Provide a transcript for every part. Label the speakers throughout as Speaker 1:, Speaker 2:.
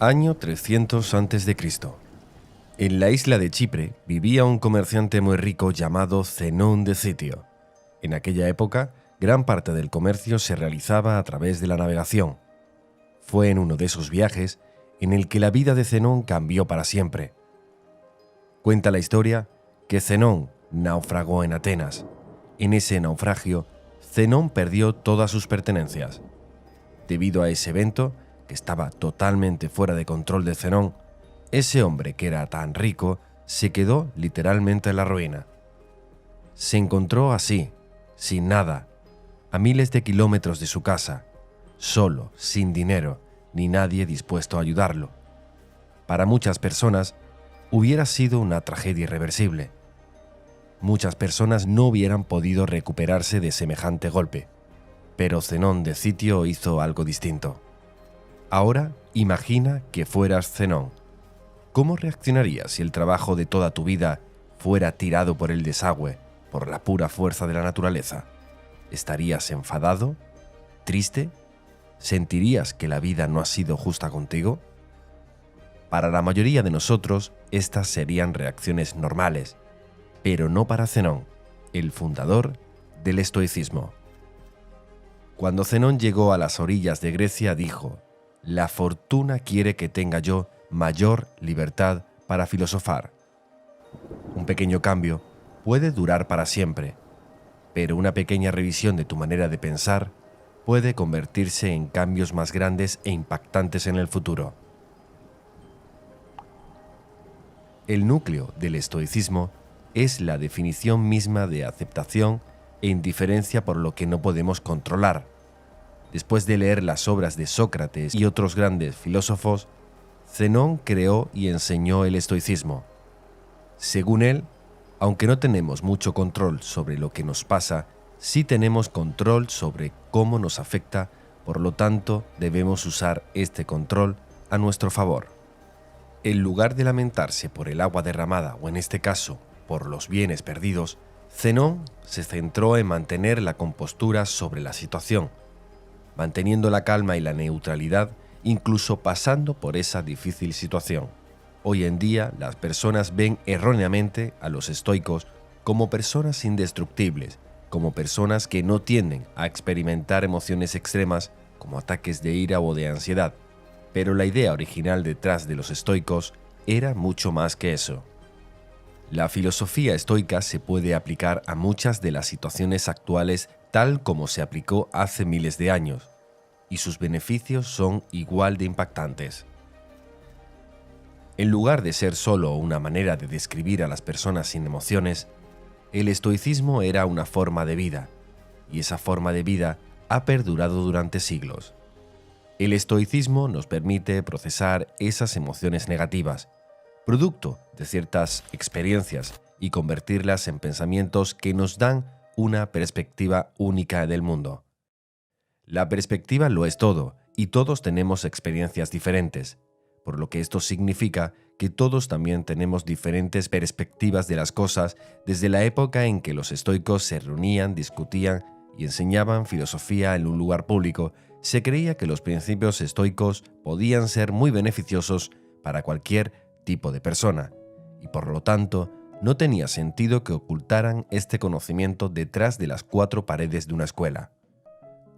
Speaker 1: Año 300 a.C. En la isla de Chipre vivía un comerciante muy rico llamado Zenón de Citio. En aquella época, gran parte del comercio se realizaba a través de la navegación. Fue en uno de esos viajes en el que la vida de Zenón cambió para siempre. Cuenta la historia que Zenón naufragó en Atenas. En ese naufragio, Zenón perdió todas sus pertenencias. Debido a ese evento, que estaba totalmente fuera de control de Zenón, ese hombre que era tan rico se quedó literalmente en la ruina. Se encontró así, sin nada, a miles de kilómetros de su casa, solo, sin dinero, ni nadie dispuesto a ayudarlo. Para muchas personas, hubiera sido una tragedia irreversible. Muchas personas no hubieran podido recuperarse de semejante golpe, pero Zenón de Citio hizo algo distinto. Ahora imagina que fueras Zenón. ¿Cómo reaccionarías si el trabajo de toda tu vida fuera tirado por el desagüe, por la pura fuerza de la naturaleza? ¿Estarías enfadado? ¿Triste? ¿Sentirías que la vida no ha sido justa contigo? Para la mayoría de nosotros, estas serían reacciones normales, pero no para Zenón, el fundador del estoicismo. Cuando Zenón llegó a las orillas de Grecia, dijo: «La fortuna quiere que tenga yo mayor libertad para filosofar». Un pequeño cambio puede durar para siempre, pero una pequeña revisión de tu manera de pensar puede convertirse en cambios más grandes e impactantes en el futuro. El núcleo del estoicismo es la definición misma de aceptación e indiferencia por lo que no podemos controlar. Después de leer las obras de Sócrates y otros grandes filósofos, Zenón creó y enseñó el estoicismo. Según él, aunque no tenemos mucho control sobre lo que nos pasa, sí tenemos control sobre cómo nos afecta, por lo tanto debemos usar este control a nuestro favor. En lugar de lamentarse por el agua derramada o en este caso por los bienes perdidos, Zenón se centró en mantener la compostura sobre la situación, manteniendo la calma y la neutralidad, incluso pasando por esa difícil situación. Hoy en día, las personas ven erróneamente a los estoicos como personas indestructibles, como personas que no tienden a experimentar emociones extremas como ataques de ira o de ansiedad. Pero la idea original detrás de los estoicos era mucho más que eso. La filosofía estoica se puede aplicar a muchas de las situaciones actuales tal como se aplicó hace miles de años, y sus beneficios son igual de impactantes. En lugar de ser solo una manera de describir a las personas sin emociones, el estoicismo era una forma de vida, y esa forma de vida ha perdurado durante siglos. El estoicismo nos permite procesar esas emociones negativas, producto de ciertas experiencias, y convertirlas en pensamientos que nos dan una perspectiva única del mundo. La perspectiva lo es todo, y todos tenemos experiencias diferentes, por lo que esto significa que todos también tenemos diferentes perspectivas de las cosas. Desde la época en que los estoicos se reunían, discutían y enseñaban filosofía en un lugar público, se creía que los principios estoicos podían ser muy beneficiosos para cualquier tipo de persona, y por lo tanto no tenía sentido que ocultaran este conocimiento detrás de las cuatro paredes de una escuela.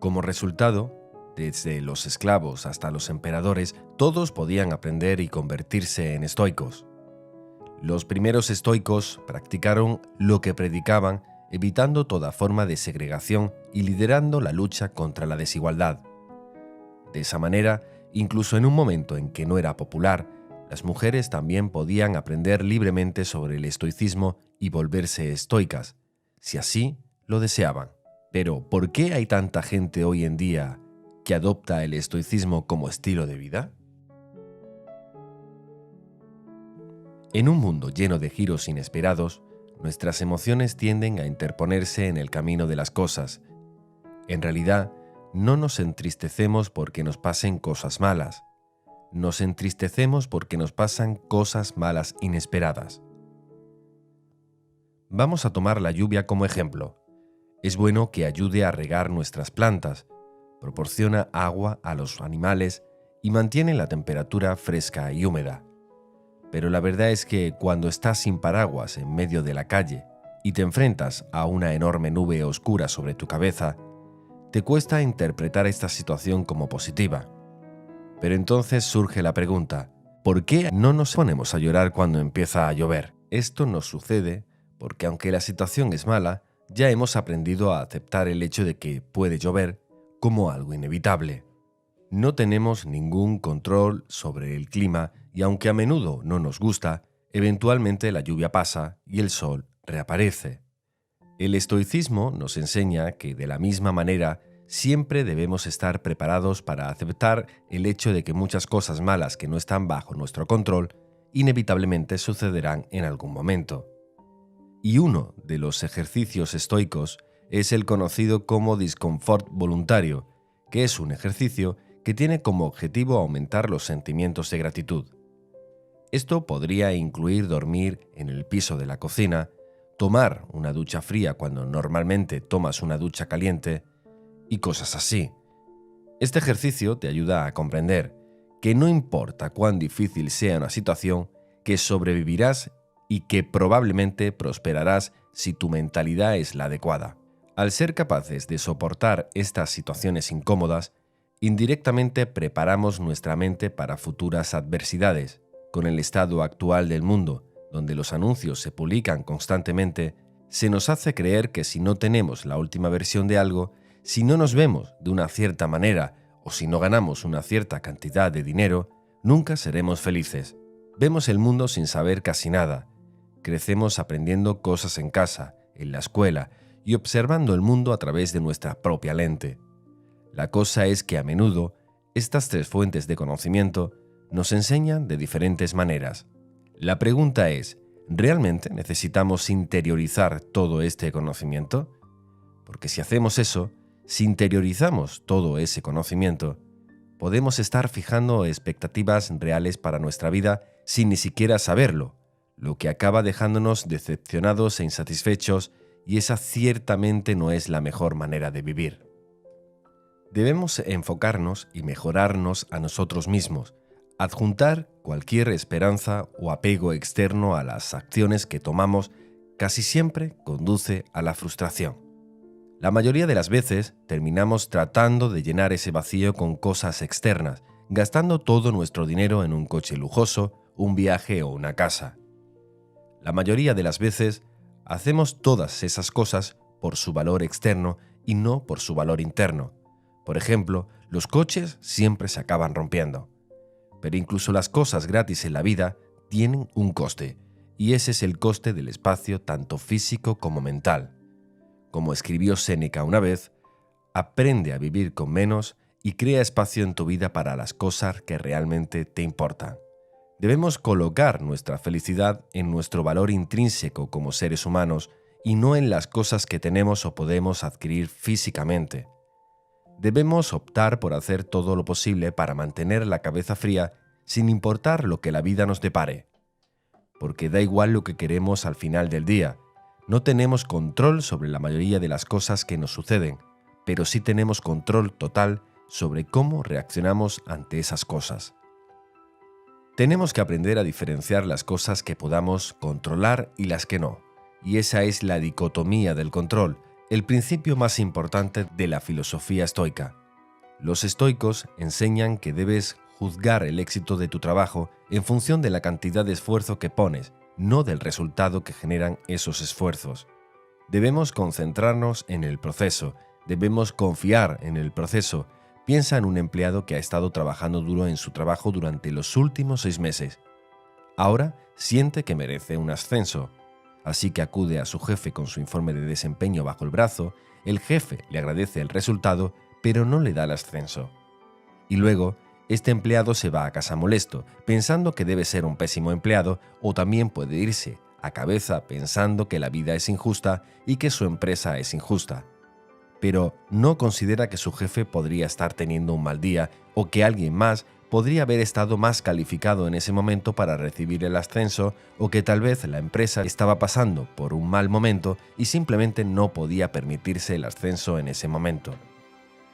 Speaker 1: Como resultado, desde los esclavos hasta los emperadores, todos podían aprender y convertirse en estoicos. Los primeros estoicos practicaron lo que predicaban, evitando toda forma de segregación y liderando la lucha contra la desigualdad. De esa manera, incluso en un momento en que no era popular, las mujeres también podían aprender libremente sobre el estoicismo y volverse estoicas, si así lo deseaban. Pero, ¿por qué hay tanta gente hoy en día que adopta el estoicismo como estilo de vida? En un mundo lleno de giros inesperados, nuestras emociones tienden a interponerse en el camino de las cosas. En realidad, no nos entristecemos porque nos pasen cosas malas. Nos entristecemos porque nos pasan cosas malas inesperadas. Vamos a tomar la lluvia como ejemplo. Es bueno que ayude a regar nuestras plantas, proporciona agua a los animales y mantiene la temperatura fresca y húmeda. Pero la verdad es que cuando estás sin paraguas en medio de la calle y te enfrentas a una enorme nube oscura sobre tu cabeza, te cuesta interpretar esta situación como positiva. Pero entonces surge la pregunta, ¿por qué no nos ponemos a llorar cuando empieza a llover? Esto nos sucede porque aunque la situación es mala, ya hemos aprendido a aceptar el hecho de que puede llover como algo inevitable. No tenemos ningún control sobre el clima y aunque a menudo no nos gusta, eventualmente la lluvia pasa y el sol reaparece. El estoicismo nos enseña que de la misma manera siempre debemos estar preparados para aceptar el hecho de que muchas cosas malas que no están bajo nuestro control inevitablemente sucederán en algún momento. Y uno de los ejercicios estoicos es el conocido como disconfort voluntario, que es un ejercicio que tiene como objetivo aumentar los sentimientos de gratitud. Esto podría incluir dormir en el piso de la cocina, tomar una ducha fría cuando normalmente tomas una ducha caliente y cosas así. Este ejercicio te ayuda a comprender que no importa cuán difícil sea una situación, que sobrevivirás y que probablemente prosperarás si tu mentalidad es la adecuada. Al ser capaces de soportar estas situaciones incómodas, indirectamente preparamos nuestra mente para futuras adversidades. Con el estado actual del mundo, donde los anuncios se publican constantemente, se nos hace creer que si no tenemos la última versión de algo, si no nos vemos de una cierta manera o si no ganamos una cierta cantidad de dinero, nunca seremos felices. Vemos el mundo sin saber casi nada. Crecemos aprendiendo cosas en casa, en la escuela y observando el mundo a través de nuestra propia lente. La cosa es que a menudo estas tres fuentes de conocimiento nos enseñan de diferentes maneras. La pregunta es, ¿realmente necesitamos interiorizar todo este conocimiento? Porque si hacemos eso, si interiorizamos todo ese conocimiento, podemos estar fijando expectativas reales para nuestra vida sin ni siquiera saberlo, lo que acaba dejándonos decepcionados e insatisfechos, y esa ciertamente no es la mejor manera de vivir. Debemos enfocarnos y mejorarnos a nosotros mismos, adjuntar cualquier esperanza o apego externo a las acciones que tomamos casi siempre conduce a la frustración. La mayoría de las veces terminamos tratando de llenar ese vacío con cosas externas, gastando todo nuestro dinero en un coche lujoso, un viaje o una casa. La mayoría de las veces hacemos todas esas cosas por su valor externo y no por su valor interno. Por ejemplo, los coches siempre se acaban rompiendo. Pero incluso las cosas gratis en la vida tienen un coste, y ese es el coste del espacio tanto físico como mental. Como escribió Séneca una vez, aprende a vivir con menos y crea espacio en tu vida para las cosas que realmente te importan. Debemos colocar nuestra felicidad en nuestro valor intrínseco como seres humanos y no en las cosas que tenemos o podemos adquirir físicamente. Debemos optar por hacer todo lo posible para mantener la cabeza fría sin importar lo que la vida nos depare. Porque da igual lo que queremos al final del día. No tenemos control sobre la mayoría de las cosas que nos suceden, pero sí tenemos control total sobre cómo reaccionamos ante esas cosas. Tenemos que aprender a diferenciar las cosas que podamos controlar y las que no. Y esa es la dicotomía del control, el principio más importante de la filosofía estoica. Los estoicos enseñan que debes juzgar el éxito de tu trabajo en función de la cantidad de esfuerzo que pones, no del resultado que generan esos esfuerzos. Debemos concentrarnos en el proceso, debemos confiar en el proceso. Piensa en un empleado que ha estado trabajando duro en su trabajo durante los últimos 6 meses. Ahora siente que merece un ascenso. Así que acude a su jefe con su informe de desempeño bajo el brazo, el jefe le agradece el resultado, pero no le da el ascenso. Y luego, este empleado se va a casa molesto, pensando que debe ser un pésimo empleado, o también puede irse a cabeza pensando que la vida es injusta y que su empresa es injusta. Pero no considera que su jefe podría estar teniendo un mal día o que alguien más podría haber estado más calificado en ese momento para recibir el ascenso, o que tal vez la empresa estaba pasando por un mal momento y simplemente no podía permitirse el ascenso en ese momento.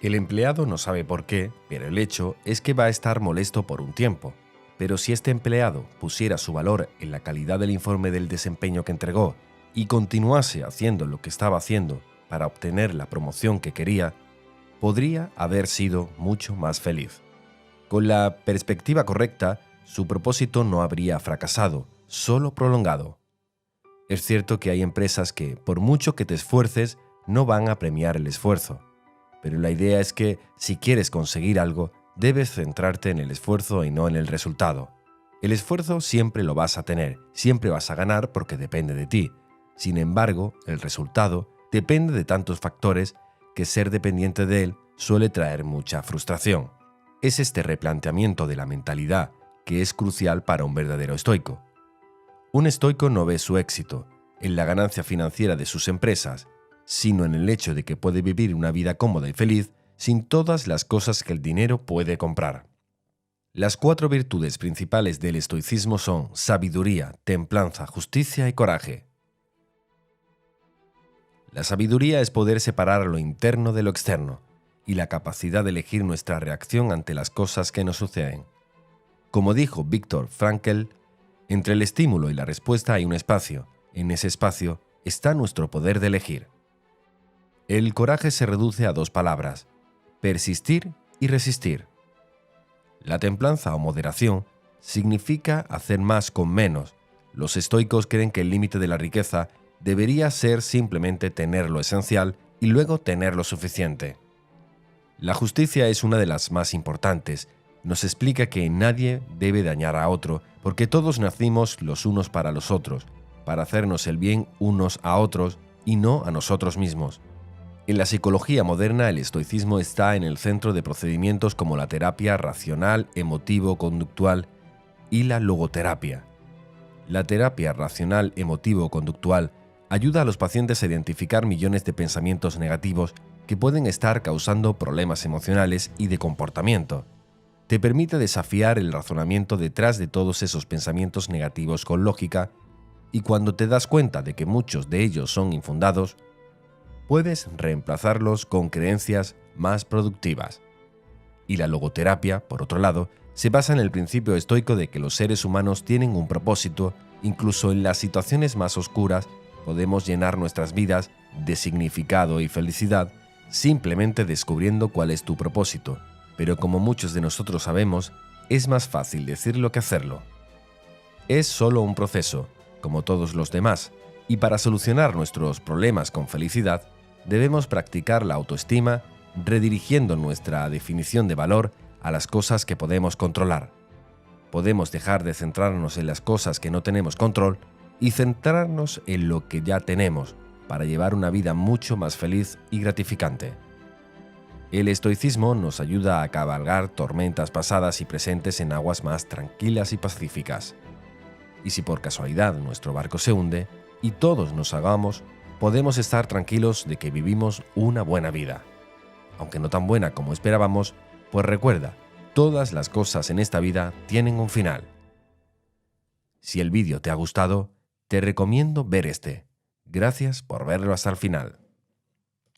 Speaker 1: El empleado no sabe por qué, pero el hecho es que va a estar molesto por un tiempo. Pero si este empleado pusiera su valor en la calidad del informe del desempeño que entregó y continuase haciendo lo que estaba haciendo para obtener la promoción que quería, podría haber sido mucho más feliz. Con la perspectiva correcta, su propósito no habría fracasado, solo prolongado. Es cierto que hay empresas que, por mucho que te esfuerces, no van a premiar el esfuerzo. Pero la idea es que, si quieres conseguir algo, debes centrarte en el esfuerzo y no en el resultado. El esfuerzo siempre lo vas a tener, siempre vas a ganar porque depende de ti. Sin embargo, el resultado depende de tantos factores que ser dependiente de él suele traer mucha frustración. Es este replanteamiento de la mentalidad que es crucial para un verdadero estoico. Un estoico no ve su éxito en la ganancia financiera de sus empresas, sino en el hecho de que puede vivir una vida cómoda y feliz sin todas las cosas que el dinero puede comprar. Las 4 virtudes principales del estoicismo son sabiduría, templanza, justicia y coraje. La sabiduría es poder separar lo interno de lo externo y la capacidad de elegir nuestra reacción ante las cosas que nos suceden. Como dijo Viktor Frankl, entre el estímulo y la respuesta hay un espacio. En ese espacio está nuestro poder de elegir. El coraje se reduce a 2 palabras: persistir y resistir. La templanza o moderación significa hacer más con menos. Los estoicos creen que el límite de la riqueza debería ser simplemente tener lo esencial y luego tener lo suficiente. La justicia es una de las más importantes. Nos explica que nadie debe dañar a otro porque todos nacimos los unos para los otros, para hacernos el bien unos a otros y no a nosotros mismos. En la psicología moderna, el estoicismo está en el centro de procedimientos como la terapia racional, emotivo-conductual y la logoterapia. La terapia racional, emotivo-conductual ayuda a los pacientes a identificar millones de pensamientos negativos que pueden estar causando problemas emocionales y de comportamiento. Te permite desafiar el razonamiento detrás de todos esos pensamientos negativos con lógica, y cuando te das cuenta de que muchos de ellos son infundados, puedes reemplazarlos con creencias más productivas. Y la logoterapia, por otro lado, se basa en el principio estoico de que los seres humanos tienen un propósito. Incluso en las situaciones más oscuras podemos llenar nuestras vidas de significado y felicidad simplemente descubriendo cuál es tu propósito. Pero como muchos de nosotros sabemos, es más fácil decirlo que hacerlo. Es solo un proceso, como todos los demás, y para solucionar nuestros problemas con felicidad, debemos practicar la autoestima, redirigiendo nuestra definición de valor a las cosas que podemos controlar. Podemos dejar de centrarnos en las cosas que no tenemos control y centrarnos en lo que ya tenemos para llevar una vida mucho más feliz y gratificante. El estoicismo nos ayuda a cabalgar tormentas pasadas y presentes en aguas más tranquilas y pacíficas. Y si por casualidad nuestro barco se hunde y todos nos ahogamos, podemos estar tranquilos de que vivimos una buena vida. Aunque no tan buena como esperábamos, pues recuerda, todas las cosas en esta vida tienen un final. Si el vídeo te ha gustado, te recomiendo ver este. Gracias por verlo hasta el final.